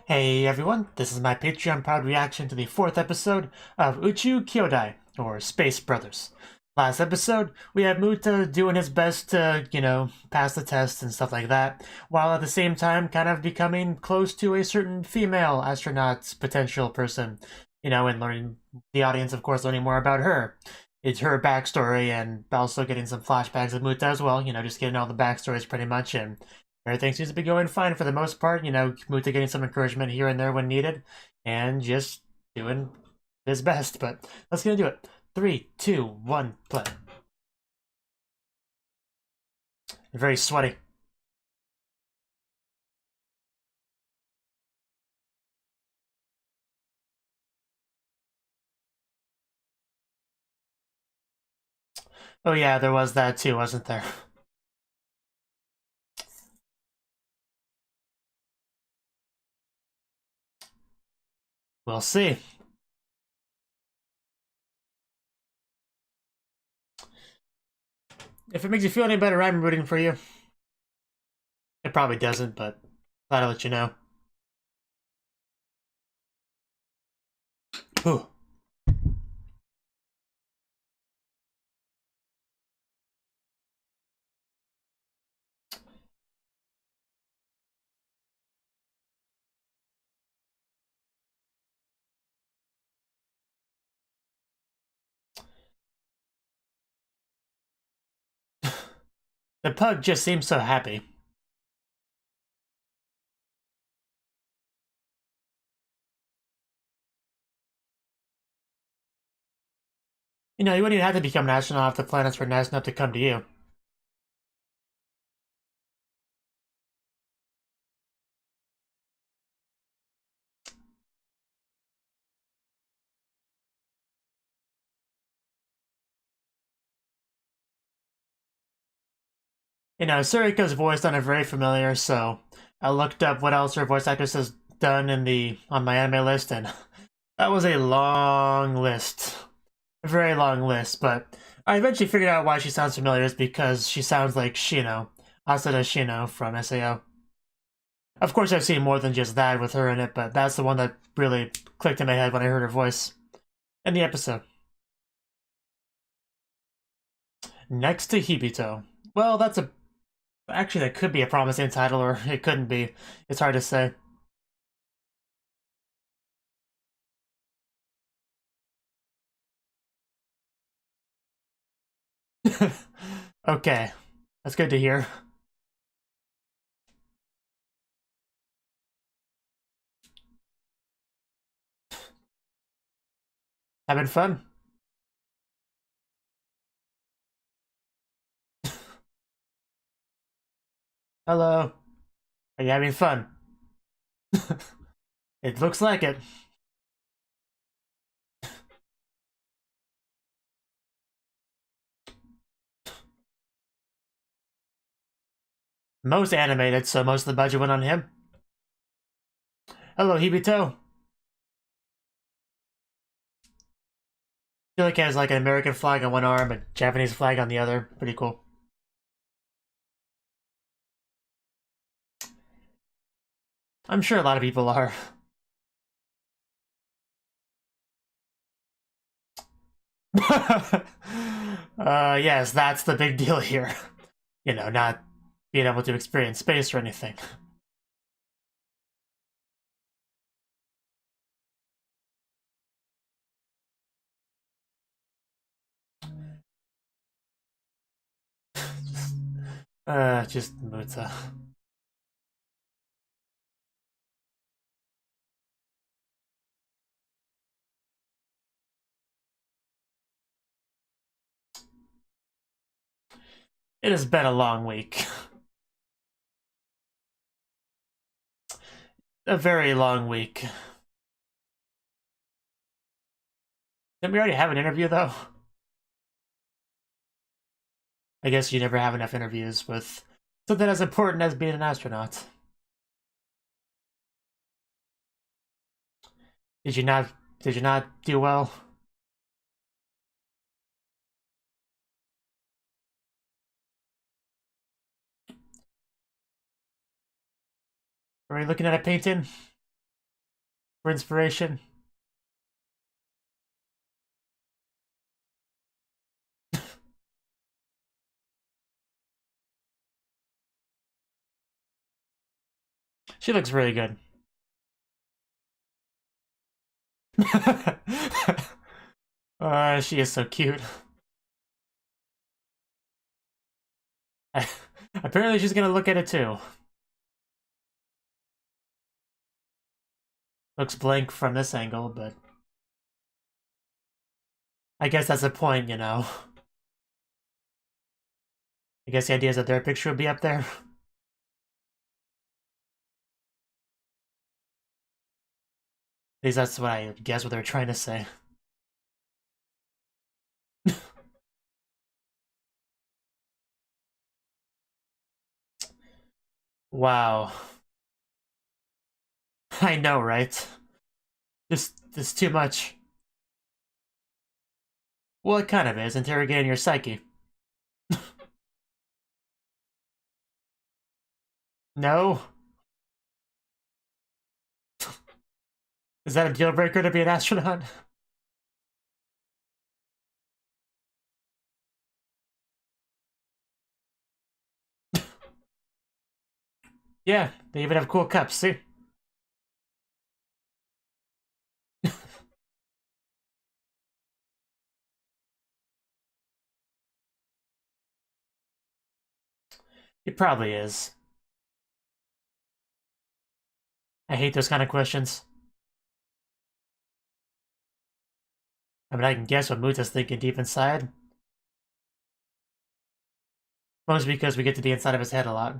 Hey everyone, this is my Patreon proud reaction to the 4th episode of Uchuu Kyoudai, or Space Brothers. Last episode, we had Muta doing his best to, pass the test and stuff like that, while at the same time kind of becoming close to a certain female astronaut's potential person, and learning, the audience of course learning more about her. It's her backstory and also getting some flashbacks of Muta as well, just getting all the backstories pretty much, and everything seems to be going fine for the most part. Muta getting some encouragement here and there when needed, and just doing his best. But let's get into it. 3, 2, 1, play. Very sweaty. Oh yeah, there was that too, wasn't there? We'll see. If it makes you feel any better, I'm rooting for you. It probably doesn't, but glad to let you know. Ooh. The pug just seems so happy. You wouldn't even have to become an astronaut if the planets were nice enough to come to you. Suriko's voice sounded very familiar, so I looked up what else her voice actress has done on MyAnimeLIst, and that was a long list. A very long list, but I eventually figured out why she sounds familiar is because she sounds like Shino, Asada Shino from SAO. Of course, I've seen more than just that with her in it, but that's the one that really clicked in my head when I heard her voice in the episode. Next to Hibito. Well, actually, that could be a promising title, or it couldn't be. It's hard to say. Okay, that's good to hear. Having fun? Hello. Are you having fun? It looks like it. Most animated, so most of the budget went on him. Hello, Hibito. Feel like he has like an American flag on one arm, a Japanese flag on the other. Pretty cool. I'm sure a lot of people are. Yes, that's the big deal here. Not being able to experience space or anything. Just Muta. It has been a long week. A very long week. Didn't we already have an interview, though? I guess you never have enough interviews with something as important as being an astronaut. Did you not? Did you not do well? Are we looking at a painting? for inspiration. She looks really good. She is so cute. Apparently she's gonna look at it too. Looks blank from this angle, but I guess that's the point, you know. I guess the idea is that their picture would be up there. At least that's what I guess what they're trying to say. Wow. I know, right? Just, it's too much. Well, it kind of is, interrogating your psyche. No? Is that a deal breaker to be an astronaut? Yeah, they even have cool cups, see? It probably is. I hate those kind of questions. I mean, I can guess what Muta's thinking deep inside. Mostly because we get to be inside of his head a lot.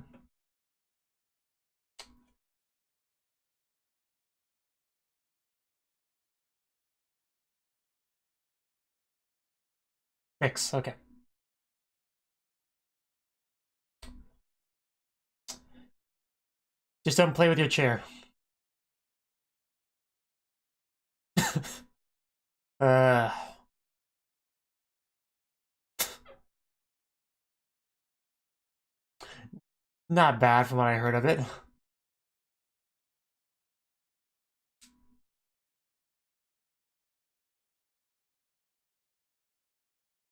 Six, okay. Just don't play with your chair. uh... Not bad from what I heard of it.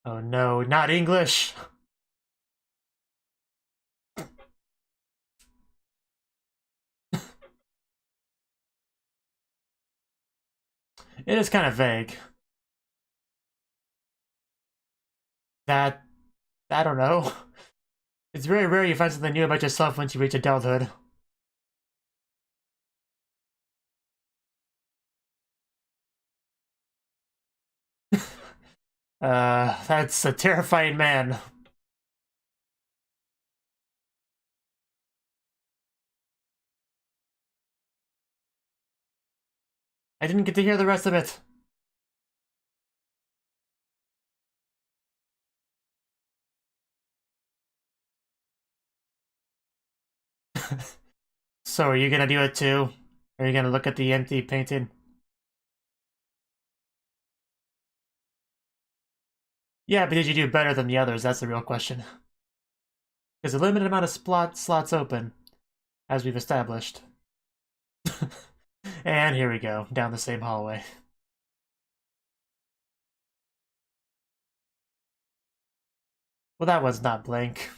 Oh no, not English! It is kind of vague. That... I don't know. It's very rare you find something new about yourself once you reach adulthood. That's a terrifying man. I didn't get to hear the rest of it. So are you gonna do it too? Are you gonna look at the empty painting? Yeah, but did you do better than the others? That's the real question. There's a limited amount of slots open, as we've established. And here we go, down the same hallway. Well, that one's not blank.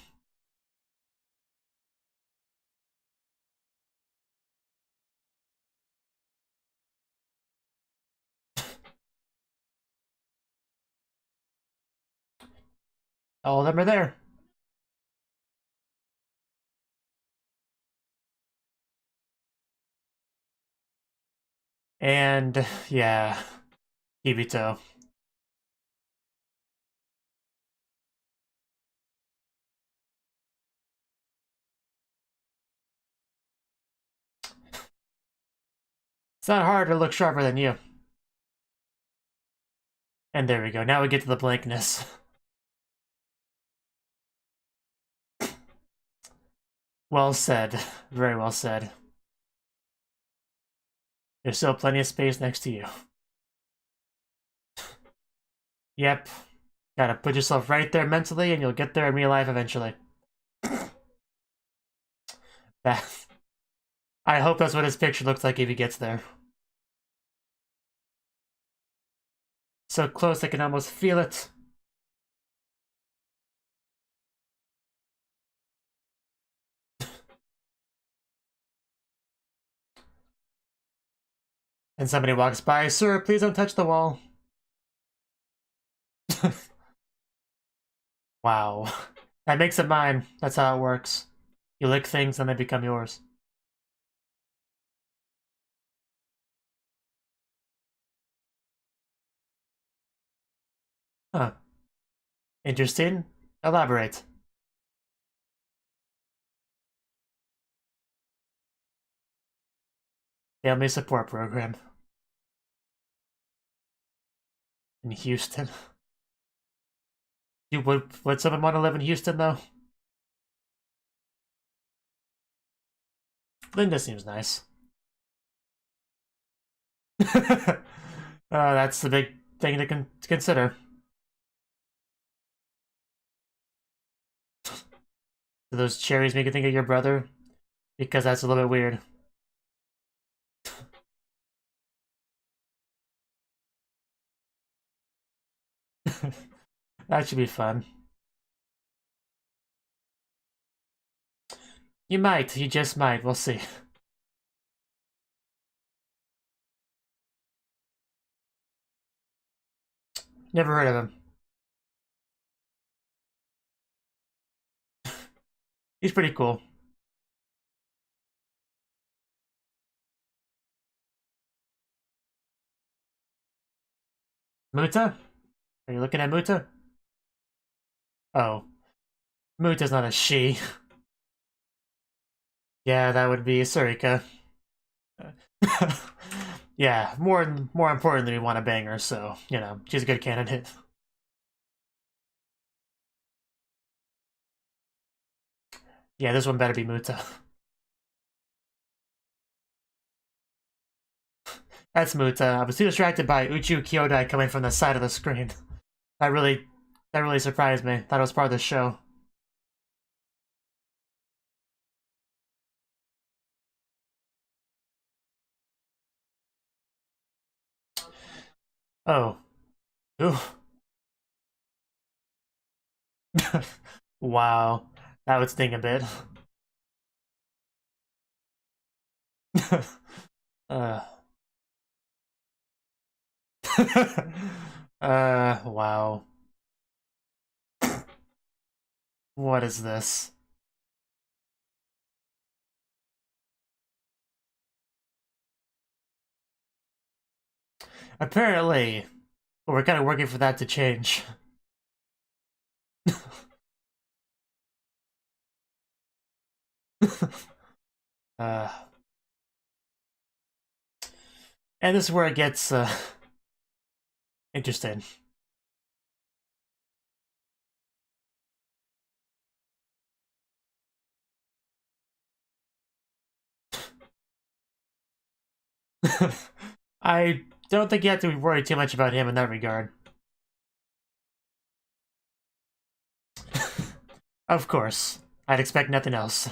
All of them are there. And, yeah, Ibito. It's not hard to look sharper than you. And there we go, now we get to the blankness. Well said. Very well said. There's still plenty of space next to you. Yep. Gotta put yourself right there mentally and you'll get there in real life eventually. That... I hope that's what his picture looks like if he gets there. So close I can almost feel it. And somebody walks by. Sir, please don't touch the wall. Wow. That makes it mine. That's how it works. You lick things and they become yours. Huh. Interesting. Elaborate. Family support program. In Houston. Would someone want to live in Houston, though? Linda seems nice. That's the big thing to consider. Do those cherries make you think of your brother? Because that's a little bit weird. That should be fun. You might. You just might. We'll see. Never heard of him. He's pretty cool. Muta? Are you looking at Muta? Oh. Muta's not a she. Yeah, that would be Surika. Yeah, more importantly, we want to bang her, so, you know, she's a good candidate. Yeah, this one better be Muta. That's Muta. I was too distracted by Uchuu Kyoudai coming from the side of the screen. That really surprised me. Thought it was part of the show. Oh. Ooh. Wow. That would sting a bit. uh. Wow. What is this? Apparently, we're kind of working for that to change. uh, and this is where it gets interesting. I don't think you have to worry too much about him in that regard. Of course. I'd expect nothing else.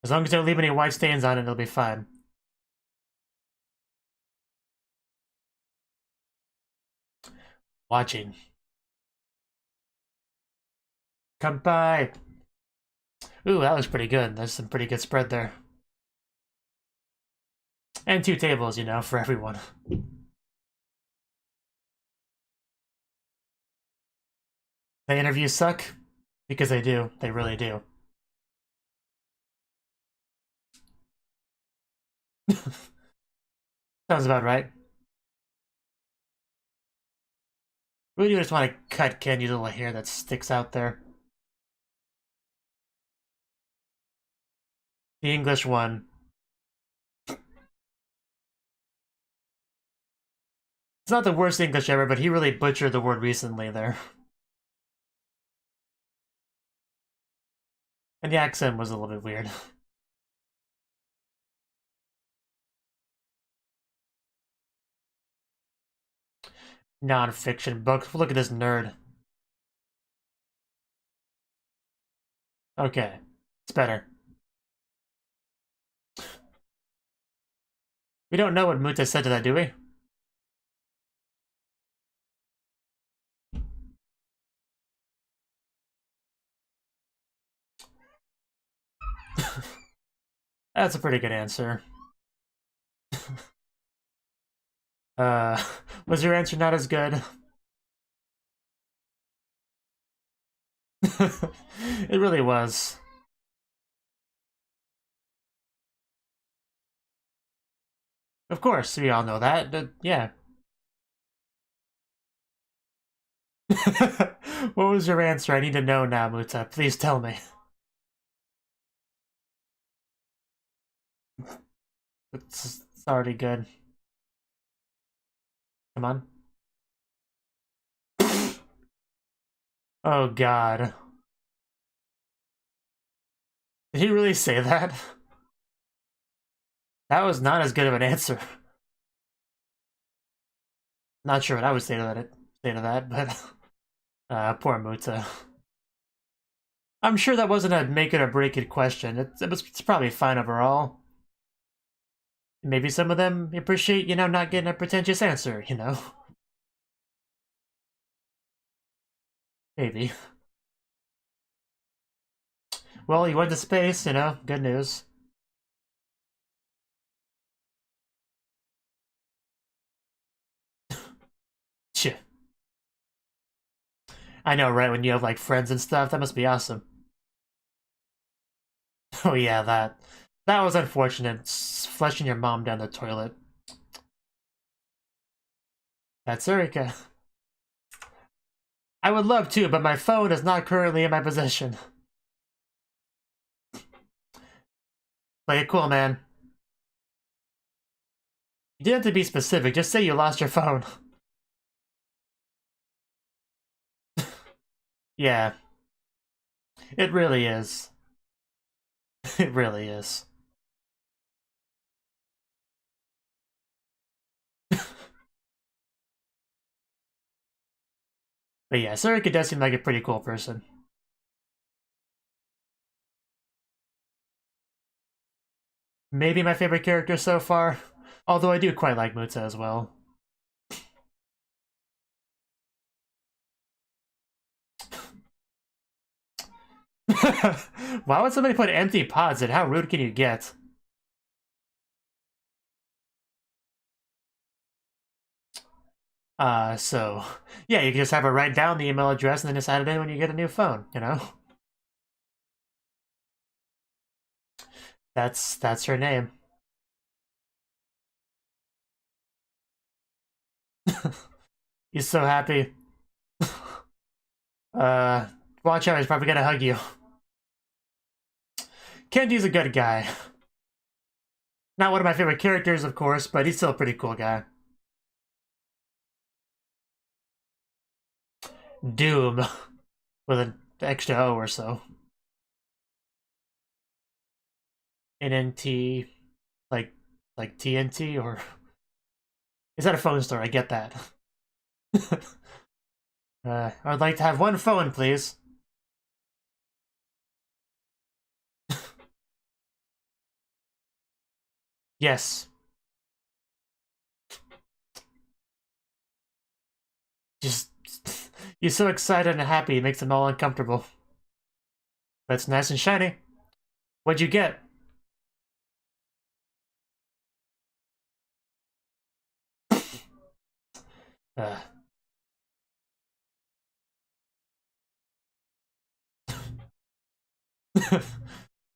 As long as they don't leave any white stains on it, it'll be fine. Watching. Kanpai! Ooh, that was pretty good. There's some pretty good spread there. And 2 tables, you know, for everyone. The interviews suck? Because they do. They really do. Sounds about right. Really just want to cut Kenny's little hair that sticks out there. The English one. It's not the worst English ever, but he really butchered the word recently there. And the accent was a little bit weird. Non-fiction book. Look at this nerd. Okay. It's better. We don't know what Muta said to that, do we? That's a pretty good answer. Was your answer not as good? It really was. Of course, we all know that, but yeah. What was your answer? I need to know now, Muta. Please tell me. It's already good. Come on. Oh god. Did he really say that? That was not as good of an answer. Not sure what I would say to that, but poor Muta. I'm sure that wasn't a make it or break it question. It's probably fine overall. Maybe some of them appreciate, not getting a pretentious answer, Maybe. Well, you went to space, good news. Shit. I know, right? When you have, like, friends and stuff, that must be awesome. Oh yeah, that was unfortunate. Flushing your mom down the toilet. That's Erika. I would love to, but my phone is not currently in my possession. Play it cool, man. You didn't have to be specific, just say you lost your phone. Yeah. It really is. It really is. But yeah, Surika does seem like a pretty cool person. Maybe my favorite character so far, although I do quite like Muta as well. Why would somebody put empty pods in? How rude can you get? So, yeah, you can just have her write down the email address and then just add it in when you get a new phone, That's her name. He's so happy. Watch out, he's probably gonna hug you. Kenji's a good guy. Not one of my favorite characters, of course, but he's still a pretty cool guy. Doom. With an extra O or so. NNT, like TNT, or is that a phone store? I get that. I'd like to have one phone, please. Yes. Just you're so excited and happy, it makes them all uncomfortable. But it's nice and shiny. What'd you get? Uh.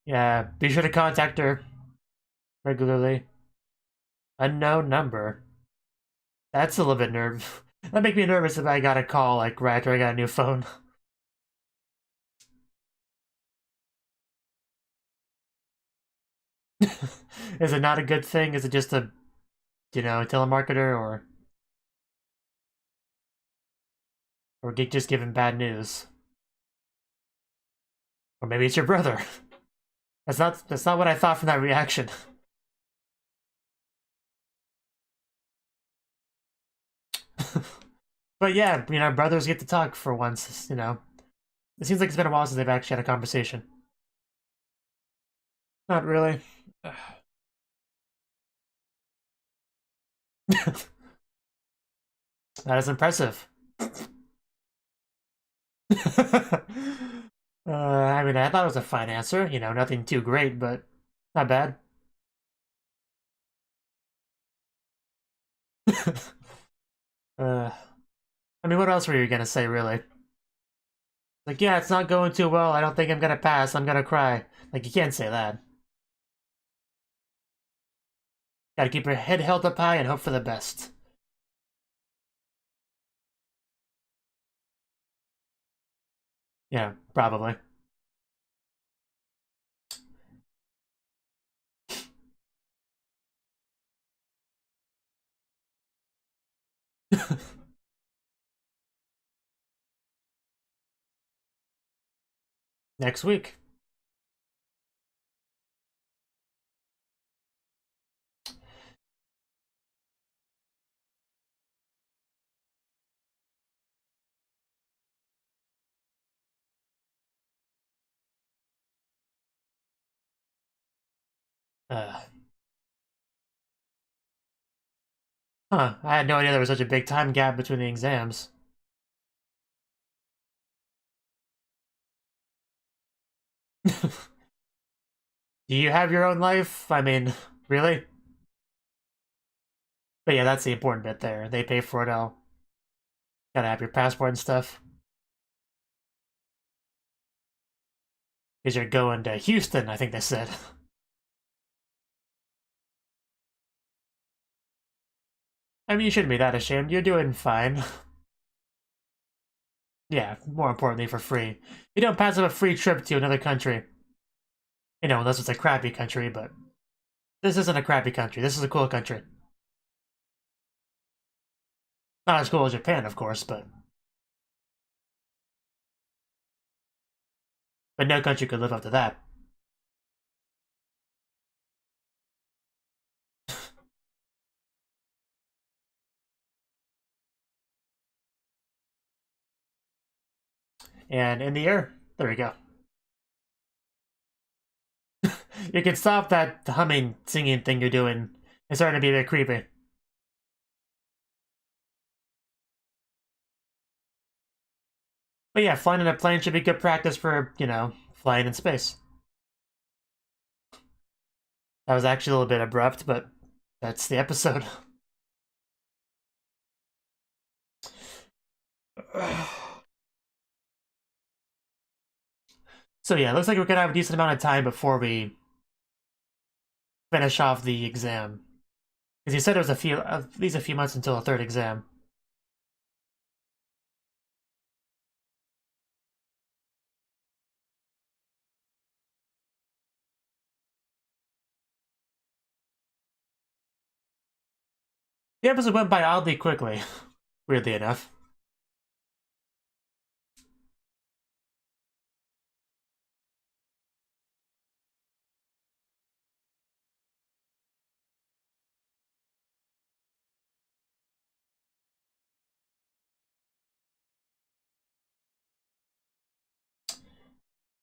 Yeah, be sure to contact her regularly. Unknown number. That's a little bit nerve. That make me nervous if I got a call like right after I got a new phone. Is it not a good thing? Is it just a, telemarketer or just giving bad news? Or maybe it's your brother. That's not what I thought from that reaction. But yeah, brothers get to talk for once, It seems like it's been a while since they've actually had a conversation. Not really. That is impressive. I mean, I thought it was a fine answer. Nothing too great, but not bad. I mean, what else were you gonna say, really? Like, yeah, it's not going too well. I don't think I'm gonna pass. I'm gonna cry. Like, you can't say that. Gotta keep your head held up high and hope for the best. Yeah, probably. Next week. Uh, huh, I had no idea there was such a big time gap between the exams. Do you have your own life? I mean, really? But yeah, that's the important bit there. They pay for it all. Gotta have your passport and stuff. Because you're going to Houston, I think they said. I mean, you shouldn't be that ashamed. You're doing fine. Yeah, more importantly, for free. You don't pass up a free trip to another country. You know, unless it's a crappy country, but this isn't a crappy country. This is a cool country. Not as cool as Japan, of course, but no country could live up to that. And in the air, there we go. You can stop that humming, singing thing you're doing. It's starting to be a bit creepy. But yeah, flying in a plane should be good practice for, you know, flying in space. That was actually a little bit abrupt, but that's the episode. So yeah, looks like we're gonna have a decent amount of time before we finish off the exam. Because you said it was at least a few months until the third exam. The episode went by oddly quickly, weirdly enough.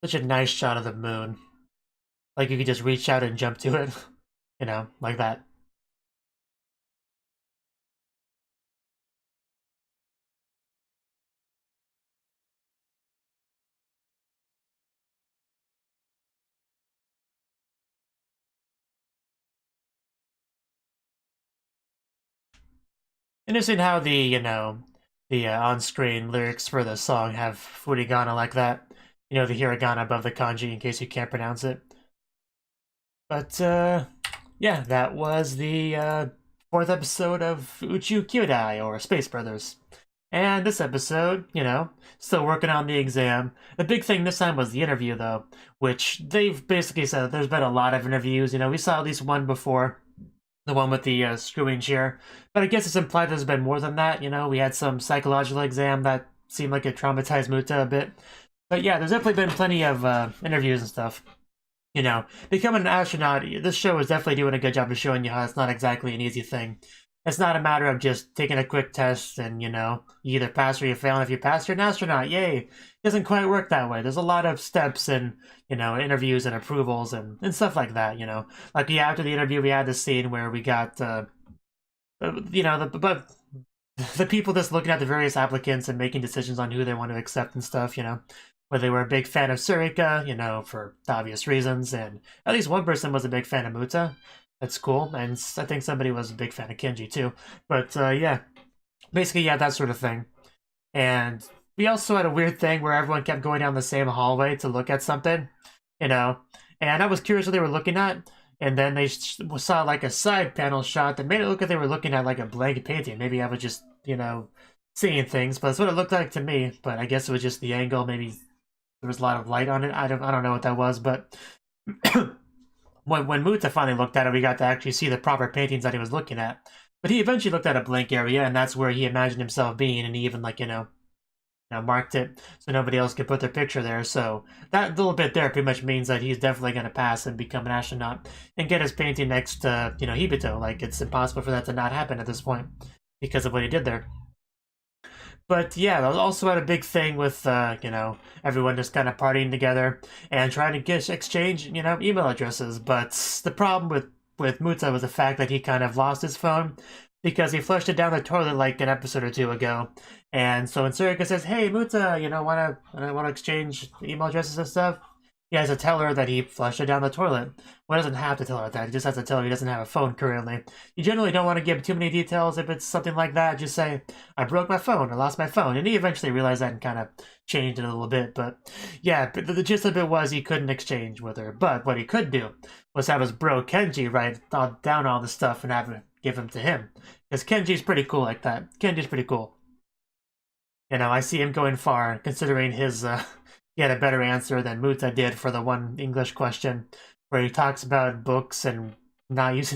Such a nice shot of the moon. Like you could just reach out and jump to it. You know, like that. Interesting how the, you know, the on-screen lyrics for the song have furigana like that. You know, the hiragana above the kanji in case you can't pronounce it. But, yeah, that was the fourth episode of Uchuu Kyoudai, or Space Brothers. And this episode, you know, still working on the exam. The big thing this time was the interview, though, which they've basically said that there's been a lot of interviews. You know, we saw at least one before, the one with the screwing chair. But I guess it's implied there's been more than that. You know, we had some psychological exam that seemed like it traumatized Muta a bit. But yeah, there's definitely been plenty of interviews and stuff. You know, becoming an astronaut, this show is definitely doing a good job of showing you how it's not exactly an easy thing. It's not a matter of just taking a quick test and, you know, you either pass or you fail. And if you pass, you're an astronaut. Yay. It doesn't quite work that way. There's a lot of steps and, you know, interviews and approvals and stuff like that, you know. Like, yeah, after the interview, we had this scene where we got, you know, but the people just looking at the various applicants and making decisions on who they want to accept and stuff, you know. Whether they were a big fan of Surika, you know, for obvious reasons, and at least one person was a big fan of Muta. That's cool, and I think somebody was a big fan of Kenji too. But yeah, basically, yeah, that sort of thing. And we also had a weird thing where everyone kept going down the same hallway to look at something, you know. And I was curious what they were looking at, and then they saw like a side panel shot that made it look like they were looking at like a blank painting. Maybe I was just, seeing ththings, but that's what it looked like to me. But I guess it was just the angle. Maybe there was a lot of light on it. I don't know what that was, but when Muta finally looked at it, we got to actually see the proper paintings that he was looking at. But he eventually looked at a blank area, and that's where he imagined himself being, and he even marked it so nobody else could put their picture there. So that little bit there pretty much means that he's definitely going to pass and become an astronaut and get his painting next to Hibito. Like, it's impossible for that to not happen at this point because of what he did there. But yeah, that also had a big thing with everyone just kind of partying together and trying to exchange email addresses. But the problem with Muta was the fact that he kind of lost his phone because he flushed it down the toilet like an episode or two ago. And so when Surika says, "Hey Muta, wanna exchange email addresses and stuff," he has to tell her that he flushed it down the toilet. Well, he doesn't have to tell her that. He just has to tell her he doesn't have a phone currently. You generally don't want to give too many details if it's something like that. Just say, "I broke my phone, I lost my phone." And he eventually realized that and kind of changed it a little bit. But yeah, but the gist of it was he couldn't exchange with her. But what he could do was have his bro Kenji write down all the stuff and give him to him. Because Kenji's pretty cool like that. Kenji's pretty cool. I see him going far, considering his he had a better answer than Muta did for the one English question, where he talks about books and not used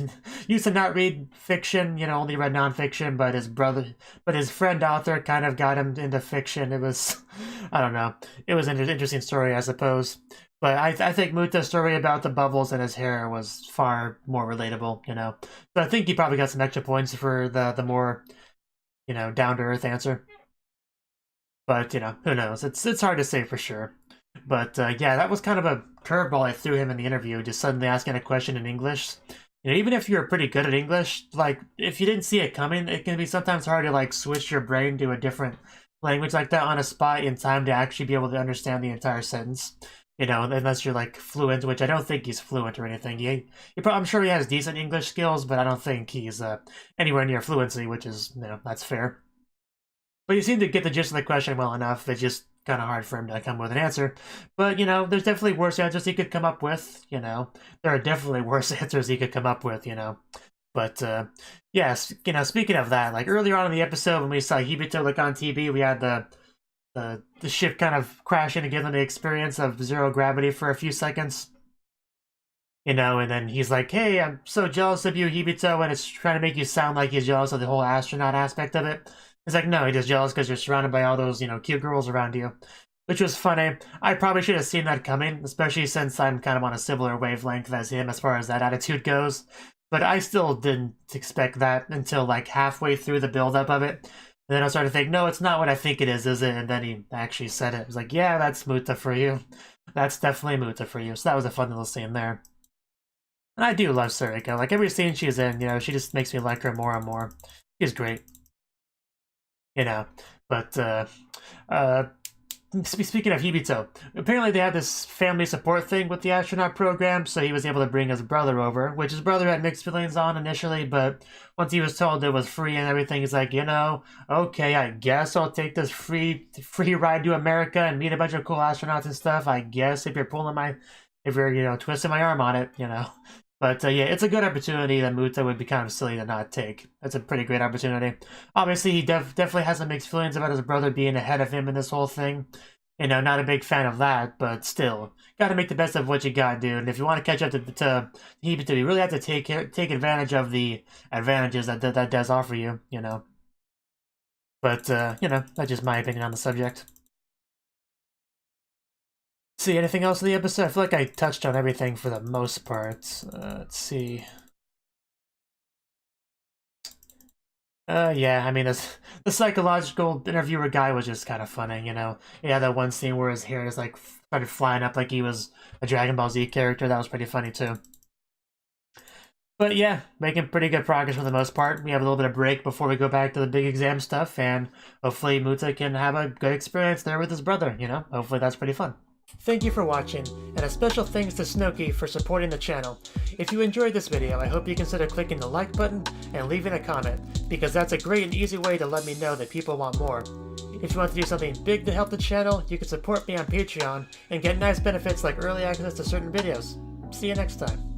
to not read fiction, only read nonfiction, but his friend author kind of got him into fiction. It was, I don't know, it was an interesting story, I suppose. But I think Muta's story about the bubbles in his hair was far more relatable, So I think he probably got some extra points for the more, down to earth answer. But, who knows? It's hard to say for sure. But, yeah, that was kind of a curveball I threw him in the interview, just suddenly asking a question in English. Even if you're pretty good at English, like, if you didn't see it coming, it can be sometimes hard to, like, switch your brain to a different language like that on a spot in time to actually be able to understand the entire sentence. Unless you're, like, fluent, which I don't think he's fluent or anything. I'm sure he has decent English skills, but I don't think he's anywhere near fluency, which is, that's fair. But he seemed to get the gist of the question well enough. It's just kind of hard for him to come with an answer. But, there's definitely worse answers he could come up with, There are definitely worse answers he could come up with, But, yes, speaking of that, like, earlier on in the episode when we saw Hibito look on TV, we had the ship kind of crashing and give them the experience of zero gravity for a few seconds. And then he's like, "Hey, I'm so jealous of you, Hibito," and it's trying to make you sound like he's jealous of the whole astronaut aspect of it. It's like, no, he's just jealous because you're surrounded by all those, cute girls around you. Which was funny. I probably should have seen that coming, especially since I'm kind of on a similar wavelength as him as far as that attitude goes. But I still didn't expect that until, like, halfway through the build-up of it. And then I started to think, no, it's not what I think it is it? And then he actually said it. It was like, yeah, that's Muta for you. That's definitely Muta for you. So that was a fun little scene there. And I do love Surika. Like, every scene she's in, she just makes me like her more and more. She's great. But speaking of Hibito, apparently they had this family support thing with the astronaut program, so he was able to bring his brother over, which his brother had mixed feelings on initially, but once he was told it was free and everything, he's like, okay, I guess I'll take this free ride to America and meet a bunch of cool astronauts and stuff. I guess if you're twisting my arm on it, But yeah, it's a good opportunity that Muta would be kind of silly to not take. It's a pretty great opportunity. Obviously, he definitely has some mixed feelings about his brother being ahead of him in this whole thing. Not a big fan of that, but still, got to make the best of what you got, dude. And if you want to catch up to Hibito, you really have to take advantage of the advantages that does offer you, But that's just my opinion on the subject. See, anything else in the episode? I feel like I touched on everything for the most part. Let's see. Yeah, I mean, the psychological interviewer guy was just kind of funny, Yeah, that one scene where his hair just, like, started flying up like he was a Dragon Ball Z character. That was pretty funny, too. But yeah, making pretty good progress for the most part. We have a little bit of break before we go back to the big exam stuff, and hopefully Muta can have a good experience there with his brother, Hopefully that's pretty fun. Thank you for watching, and a special thanks to Cnouki for supporting the channel. If you enjoyed this video, I hope you consider clicking the like button and leaving a comment, because that's a great and easy way to let me know that people want more. If you want to do something big to help the channel, you can support me on Patreon and get nice benefits like early access to certain videos. See you next time.